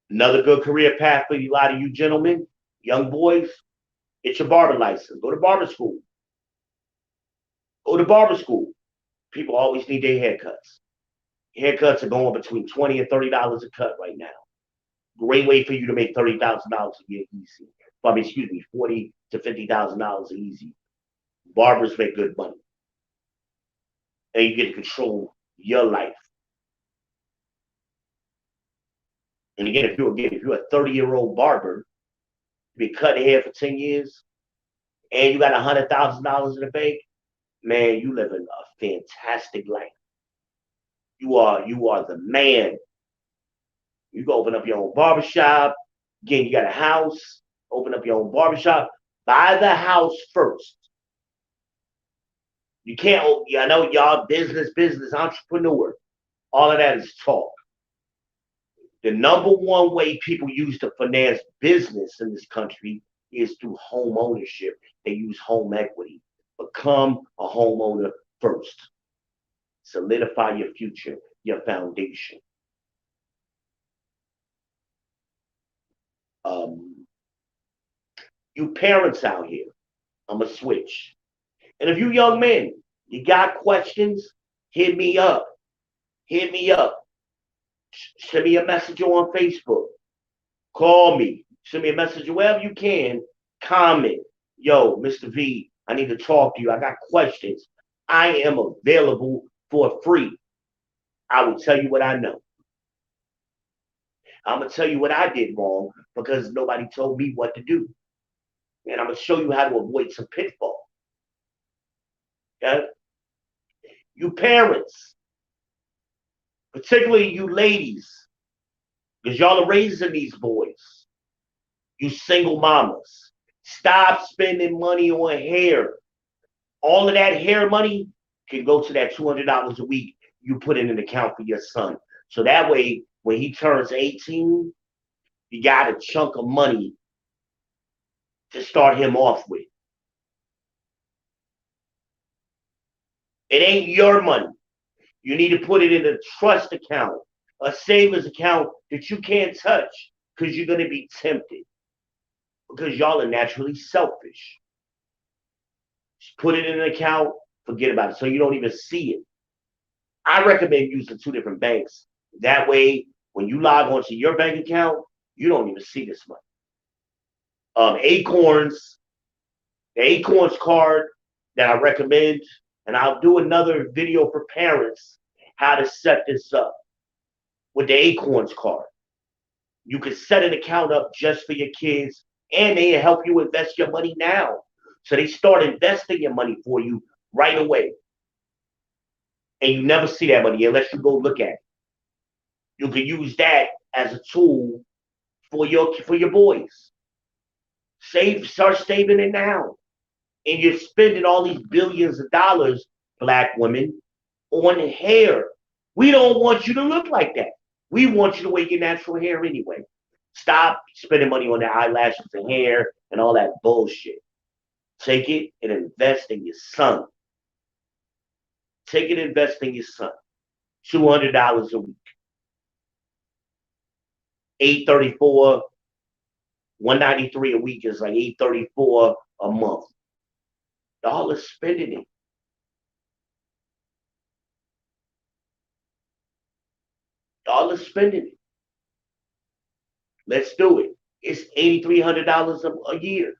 Another good career path for a lot of you gentlemen, young boys, it's your barber license. Go to barber school. Go to barber school. People always need their haircuts. Haircuts are going between $20 and $30 a cut right now. Great way for you to make $30,000 a year easy. $40,000 to $50,000 easy. Barbers make good money. And you get to control your life. And again, if you're a 30-year-old barber, you've been cutting hair for 10 years, and you got $100,000 in the bank, man, you living a fantastic life. You are the man. You go open up your own barbershop. Again, you got a house. Open up your own barbershop. Buy the house first. You can't. I know y'all business entrepreneur. All of that is talk. The number one way people use to finance business in this country is through home ownership. They use home equity. Become a homeowner first. Solidify your future, your foundation. You parents out here, I'm going to switch. And if you young men, you got questions, hit me up. Hit me up. Send me a message on Facebook. Call me. Send me a message wherever you can. Comment. Yo, Mr. V, I need to talk to you. I got questions. I am available for free. I will tell you what I know. I'm going to tell you what I did wrong because nobody told me what to do. And I'm going to show you how to avoid some pitfall. Okay? You parents, particularly you ladies, because y'all are raising these boys. You single mamas, stop spending money on hair. All of that hair money can go to that $200 a week you put in an account for your son. So that way, when he turns 18, You got a chunk of money to start him off with. It ain't your money. You need to put it in a trust account, a savings account that you can't touch because you're going to be tempted. Because y'all are naturally selfish. Just put it in an account, forget about it, so you don't even see it. I recommend using 2 different banks. That way, when you log onto your bank account, you don't even see this money. Acorns, the Acorns card that I recommend, and I'll do another video for parents how to set this up with the Acorns card. You can set an account up just for your kids, and they help you invest your money now. So they start investing your money for you right away. And you never see that money unless you go look at it. You can use that as a tool for your boys. Start saving it now. And you're spending all these billions of dollars, black women, on hair. We don't want you to look like that. We want you to wear your natural hair anyway. Stop spending money on the eyelashes and hair and all that bullshit. Take it and invest in your son. Take it and invest in your son. $200 a week. $834, $193 a week is like $834 a month. Y'all are spending it. Y'all are spending it. Let's do it. It's $8,300 a year.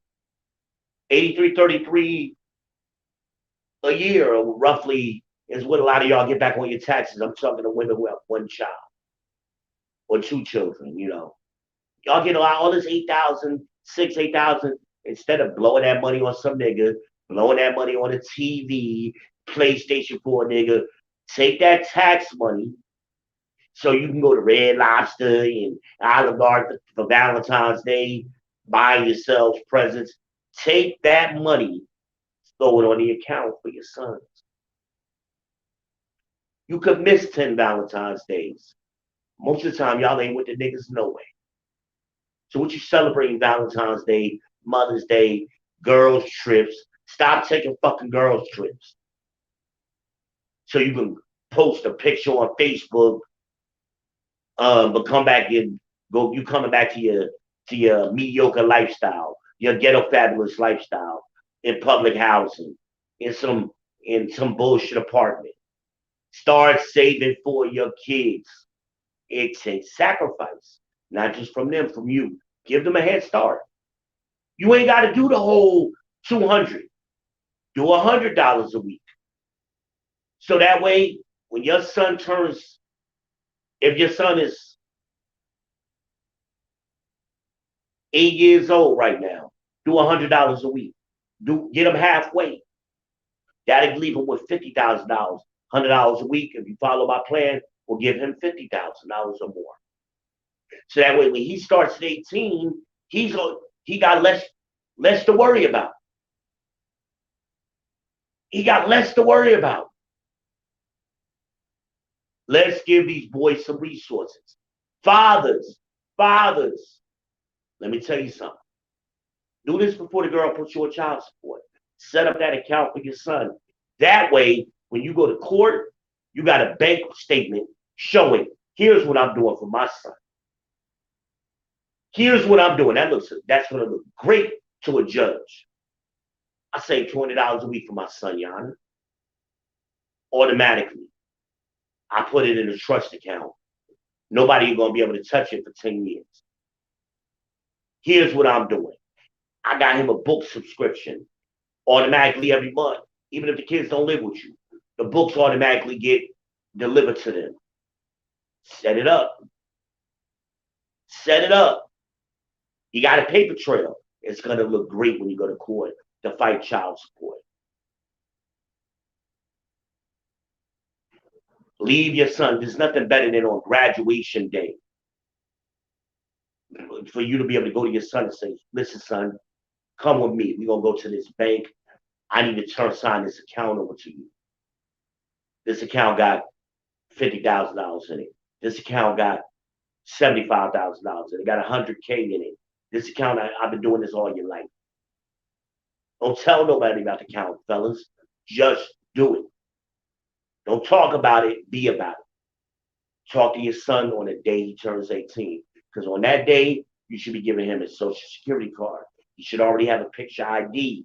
$8,333 a year, or roughly, is what a lot of y'all get back on your taxes. I'm talking to women who have 1 child or 2 children, you know. Y'all get all this 8,000, 8,000, instead of blowing that money on some nigga, blowing that money on a TV, PlayStation 4 nigga. Take that tax money so you can go to Red Lobster and Olive Garden for Valentine's Day, buy yourselves presents. Take that money, throw it on the account for your sons. You could miss 10 Valentine's Days. Most of the time, y'all ain't with the niggas no way. So what you celebrating Valentine's Day, Mother's Day, girls' trips? Stop taking fucking girls' trips. So you can post a picture on Facebook, but come back and go. You coming back to your mediocre lifestyle, your ghetto fabulous lifestyle in public housing, in some bullshit apartment. Start saving for your kids. It takes sacrifice, not just from them, from you. Give them a head start. You ain't got to do the whole 200. Do $100 a week. So that way, when your son turns, if your son is 8 years old right now, do $100 a week. Get him halfway. That'll leave him with $50,000, $100 a week. If you follow my plan, we'll give him $50,000 or more. So that way, when he starts at 18, he got less to worry about. He got less to worry about. Let's give these boys some resources. Fathers, let me tell you something. Do this before the girl puts you on child support. Set up that account for your son. That way, when you go to court, you got a bank statement showing, here's what I'm doing for my son. Here's what I'm doing. That's going to look great to a judge. I save $20 a week for my son, Your Honor. Automatically. I put it in a trust account. Nobody is going to be able to touch it for 10 years. Here's what I'm doing. I got him a book subscription automatically every month, even if the kids don't live with you. The books automatically get delivered to them. Set it up. Set it up. You got a paper trail. It's going to look great when you go to court to fight child support. Leave your son. There's nothing better than on graduation day for you to be able to go to your son and say, listen, son, come with me. We're going to go to this bank. I need to sign this account over to you. This account got $50,000 in it. This account got $75,000 and it got 100K in it. This account, I've been doing this all your life. Don't tell nobody about the account, fellas. Just do it. Don't talk about it, be about it. Talk to your son on the day he turns 18. Because on that day, you should be giving him his social security card. You should already have a picture ID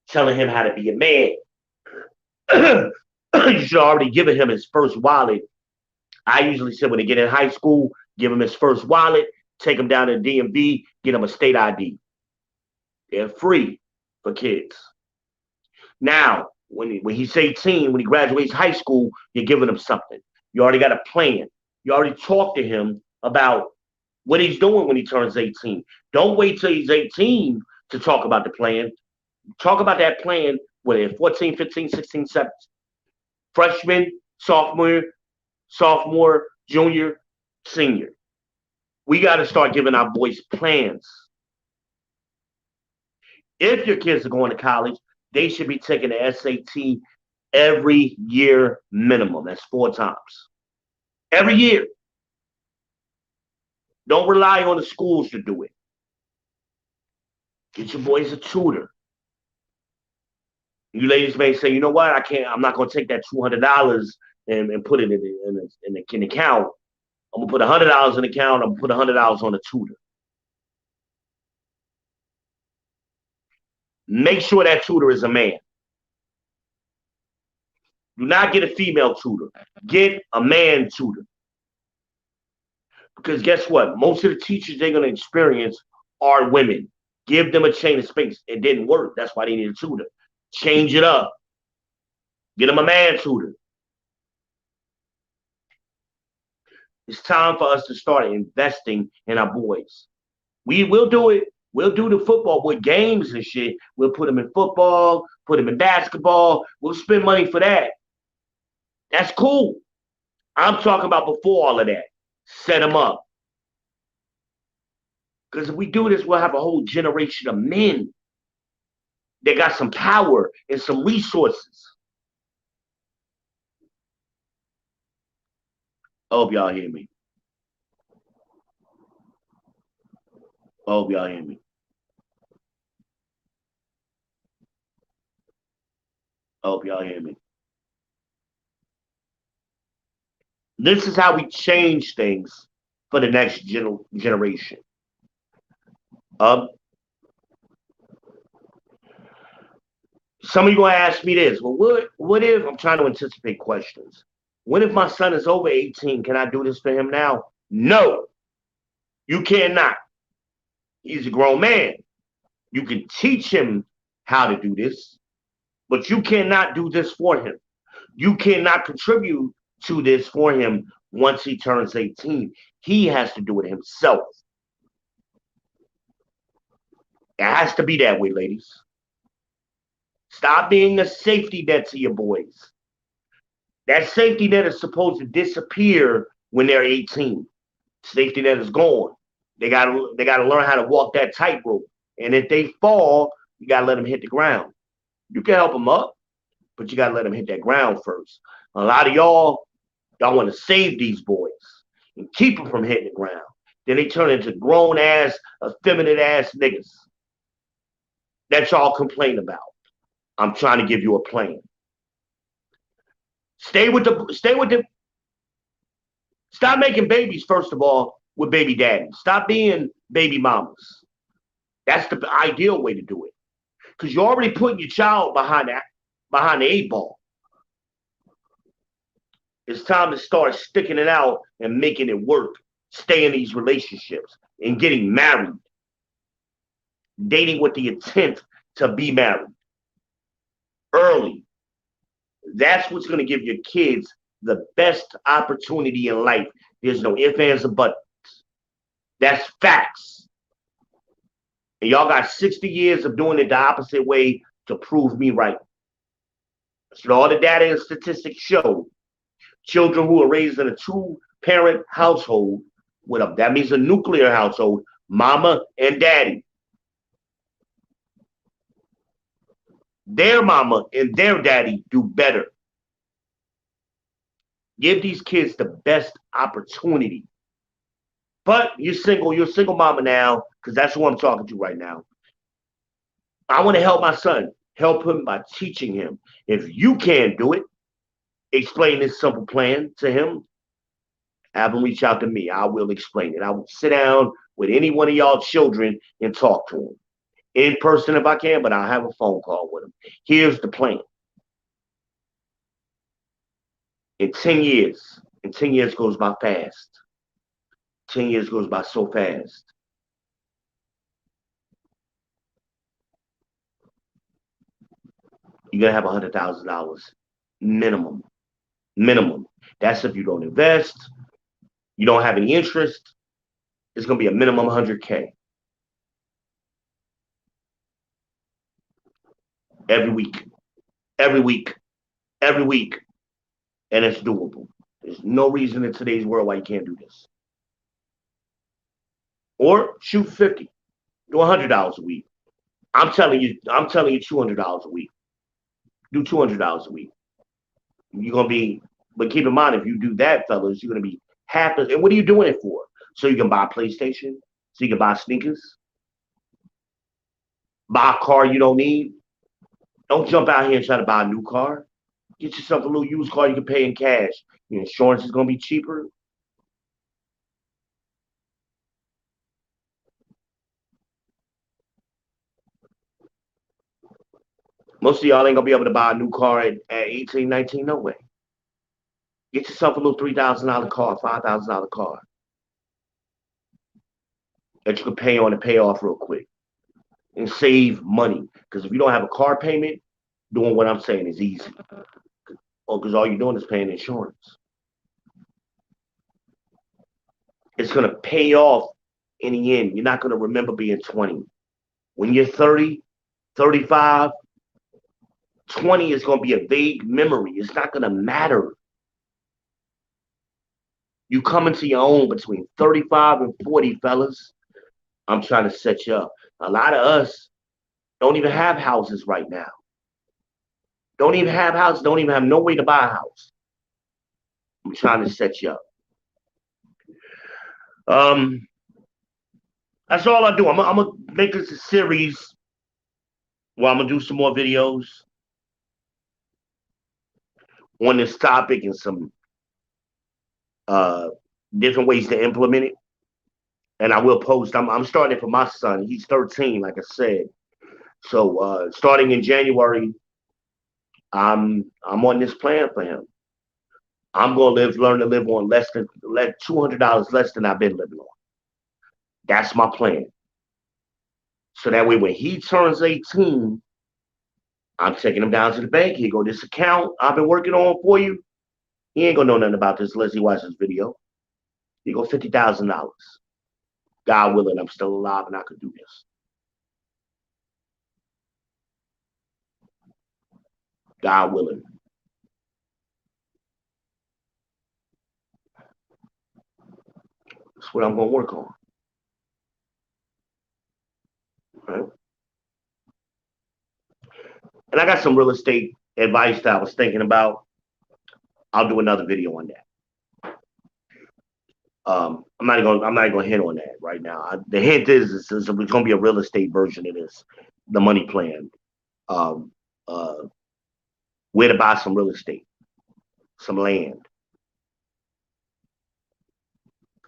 telling him how to be a man. You should already given him his first wallet. I usually say when they get in high school, give him his first wallet, take him down to the DMV, get him a state ID. They're free for kids. Now, when he's 18, when he graduates high school, you're giving him something. You already got a plan. You already talked to him about what he's doing when he turns 18. Don't wait till he's 18 to talk about the plan. Talk about that plan when 14, 15, 16, 17. Freshman, sophomore, junior, senior. We got to start giving our boys plans. If your kids are going to college, they should be taking the SAT every year minimum. That's 4 times. Every year. Don't rely on the schools to do it. Get your boys a tutor. You ladies may say, you know what? I'm not going to take that $200 and put it in the account. I'm going to put $100 in the account. I'm going to put $100 on a tutor. Make sure that tutor is a man. Do not get a female tutor. Get a man tutor. Because guess what? Most of the teachers they're going to experience are women. Give them a chain of space. It didn't work. That's why they need a tutor. Change it up. Get them a man tutor. It's time for us to start investing in our boys. We will do it. We'll do the football with games and shit. We'll put them in football, put them in basketball. We'll spend money for that. That's cool. I'm talking about before all of that. Set them up. Because if we do this, we'll have a whole generation of men that got some power and some resources. I hope y'all hear me. I hope y'all hear me. I hope y'all hear me. This is how we change things for the next generation. Some of you going to ask me this. Well, what if, I'm trying to anticipate questions. What if my son is over 18? Can I do this for him now? No, you cannot. He's a grown man. You can teach him how to do this, but you cannot do this for him. You cannot contribute to this for him once he turns 18. He has to do it himself. It has to be that way, ladies. Stop being a safety net to your boys. That safety net is supposed to disappear when they're 18. Safety net is gone. They gotta learn how to walk that tightrope. And if they fall, you gotta let them hit the ground. You can help them up, but you gotta let them hit that ground first. A lot of y'all want to save these boys and keep them from hitting the ground. Then they turn into grown ass, effeminate ass niggas. That y'all complain about. I'm trying to give you a plan. Stop making babies, first of all, with baby daddies. Stop being baby mamas. That's the ideal way to do it. Because you're already putting your child behind the 8 ball. It's time to start sticking it out and making it work. Stay in these relationships and getting married. Dating with the intent to be married. Early. That's what's going to give your kids the best opportunity in life. There's no ifs, ands, or buts. That's facts. And y'all got 60 years of doing it the opposite way to prove me right. So all the data and statistics show children who are raised in a 2-parent household, that means a nuclear household, mama and daddy. Their mama and their daddy do better. Give these kids the best opportunity. But you're a single mama now, because that's who I'm talking to right now. I want to help my son. Help him by teaching him. If you can't do it, explain this simple plan to him. Have him reach out to me. I will explain it. I will sit down with any one of y'all children and talk to him in person if I can, but I'll have a phone call with him. Here's the plan. In 10 years, and 10 years goes by fast. 10 years goes by so fast. You're going to have $100,000 minimum. Minimum. That's if you don't invest, you don't have any interest. It's going to be a minimum 100K every week, every week, every week. And it's doable. There's no reason in today's world why you can't do this. Or shoot 50, do $100 a week. I'm telling you $200 a week. Do $200 a week. You're gonna be, but keep in mind, if you do that, fellas, you're gonna be happy. And what are you doing it for? So you can buy a PlayStation, so you can buy sneakers, buy a car you don't need. Don't jump out here and try to buy a new car. Get yourself a little used car you can pay in cash. Your insurance is gonna be cheaper. Most of y'all ain't gonna be able to buy a new car at 18, 19, no way. Get yourself a little $3,000 car, $5,000 car that you can pay on and pay off real quick and save money. Because if you don't have a car payment, doing what I'm saying is easy. Because all you're doing is paying insurance. It's gonna pay off in the end. You're not gonna remember being 20. When you're 30, 35, 20 is gonna be a vague memory. It's not gonna matter. You come into your own between 35 and 40, fellas. I'm trying to set you up. A lot of us don't even have houses right now. Don't even have houses. Don't even have no way to buy a house. I'm trying to set you up. That's all I do. I'm gonna make this a series where I'm gonna do some more videos on this topic and some different ways to implement it. And I will post. I'm starting it for my son. He's 13, like I said. So starting in January, I'm on this plan for him. I'm gonna learn to live on less than $200 less than I've been living on. That's my plan. So that way, when he turns 18, I'm taking him down to the bank. Here go this account I've been working on for you. He ain't gonna know nothing about this unless he watches this video. Here go $50,000. God willing, I'm still alive and I could do this. God willing. That's what I'm gonna work on. Right? And I got some real estate advice that I was thinking about. I'll do another video on that. I'm not gonna hint on that right now. The hint is it's gonna be a real estate version of this, the money plan. Um, uh, where to buy some real estate, some land.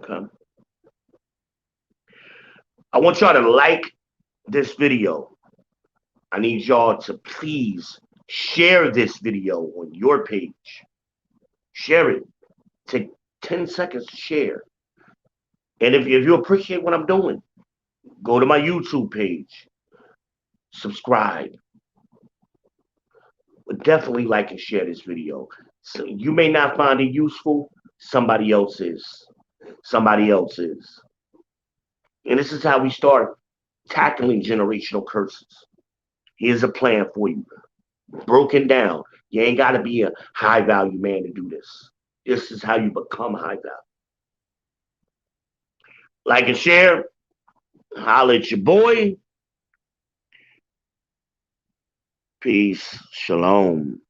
Okay. I want y'all to like this video. I need y'all to please share this video on your page. Share it. Take 10 seconds to share. And if you appreciate what I'm doing, go to my YouTube page. Subscribe. But definitely like and share this video. So you may not find it useful. Somebody else is. Somebody else is. And this is how we start tackling generational curses. Here's a plan for you. Broken down. You ain't got to be a high value man to do this. This is how you become high value. Like and share. Holla at your boy. Peace. Shalom.